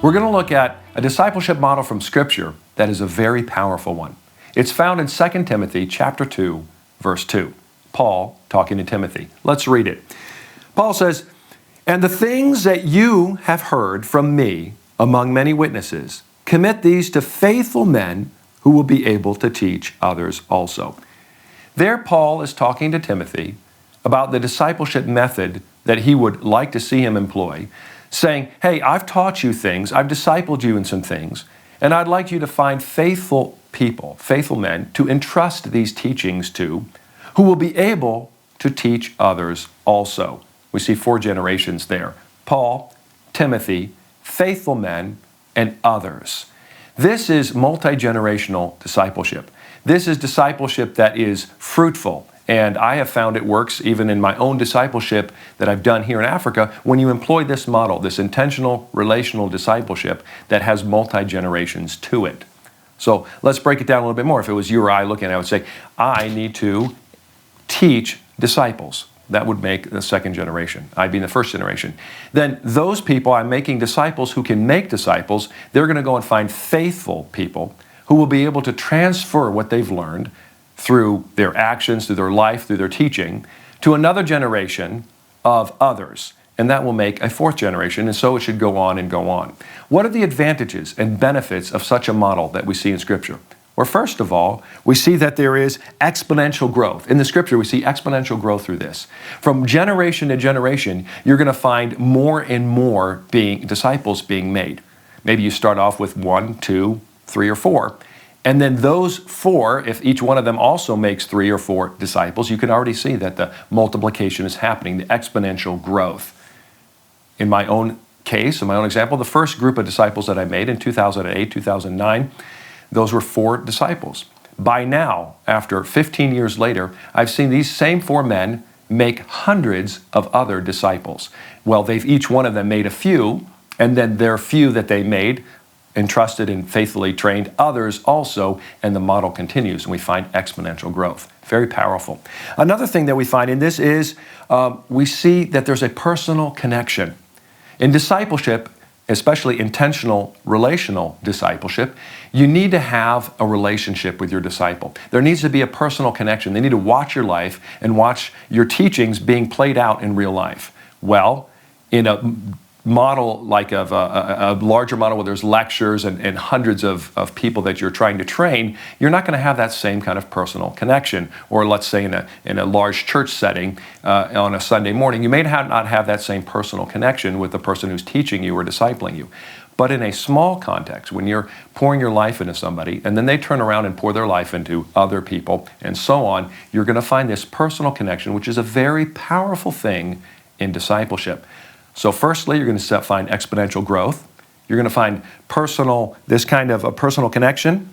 We're going to look at a discipleship model from Scripture that is a very powerful one. It's found in 2 Timothy chapter 2, verse 2. Paul talking to Timothy. Let's read it. Paul says, "And the things that you have heard from me among many witnesses, commit these to faithful men who will be able to teach others also." There, Paul is talking to Timothy about the discipleship method that he would like to see him employ, saying, hey, I've taught you things, I've discipled you in some things, and I'd like you to find faithful people, faithful men, to entrust these teachings to, who will be able to teach others also. We see 4 generations there. Paul, Timothy, faithful men, and others. This is multi-generational discipleship. This is discipleship that is fruitful. And I have found it works even in my own discipleship that I've done here in Africa when you employ this model, this intentional relational discipleship that has multi-generations to it. So let's break it down a little bit more. If it was you or I looking at it, I would say, I need to teach disciples. That would make the 2nd generation. I'd be in the 1st generation. Then those people, I'm making disciples who can make disciples. They're going to go and find faithful people who will be able to transfer what they've learned through their actions, through their life, through their teaching, to another generation of others. And that will make a 4th generation, and so it should go on and go on. What are the advantages and benefits of such a model that we see in Scripture? Well, first of all, we see that there is exponential growth. In the Scripture, we see exponential growth through this. From generation to generation, you're going to find more and more disciples being made. Maybe you start off with 1, 2, 3, or 4. And then those 4, if each one of them also makes 3 or 4 disciples, you can already see that the multiplication is happening, the exponential growth. In my own case, in my own example, the first group of disciples that I made in 2008, 2009, those were 4 disciples. By now, after 15 years later, I've seen these same 4 men make hundreds of other disciples. Well, each one of them made a few, and then their few that they made entrusted and faithfully trained others also, and the model continues, and we find exponential growth. Very powerful. Another thing that we find in this is we see that there's a personal connection. In discipleship, especially intentional relational discipleship, you need to have a relationship with your disciple. There needs to be a personal connection. They need to watch your life and watch your teachings being played out in real life. Well, in a model like of a larger model where there's lectures and hundreds of people that you're trying to train, you're not going to have that same kind of personal connection. Or let's say in a large church setting on a Sunday morning, you may not have that same personal connection with the person who's teaching you or discipling you. But in a small context, when you're pouring your life into somebody and then they turn around and pour their life into other people and so on, you're going to find this personal connection, which is a very powerful thing in discipleship. So firstly, you're going to find exponential growth. You're going to find this kind of a personal connection.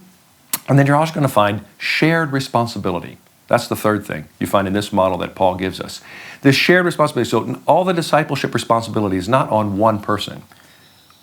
And then you're also going to find shared responsibility. That's the 3rd thing you find in this model that Paul gives us. This shared responsibility. So all the discipleship responsibility is not on one person,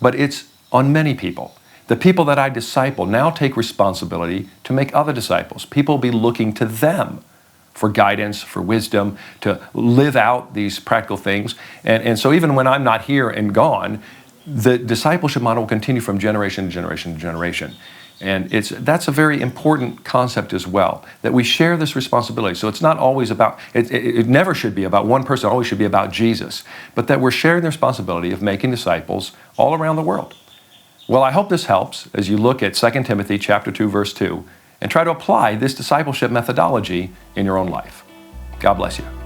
but it's on many people. The people that I disciple now take responsibility to make other disciples. People will be looking to them for guidance, for wisdom, to live out these practical things. And so even when I'm not here and gone, the discipleship model will continue from generation to generation to generation. And that's a very important concept as well, that we share this responsibility. So it's not always about, it never should be about one person, it always should be about Jesus, but that we're sharing the responsibility of making disciples all around the world. Well, I hope this helps as you look at 2 Timothy chapter 2, verse 2, and try to apply this discipleship methodology in your own life. God bless you.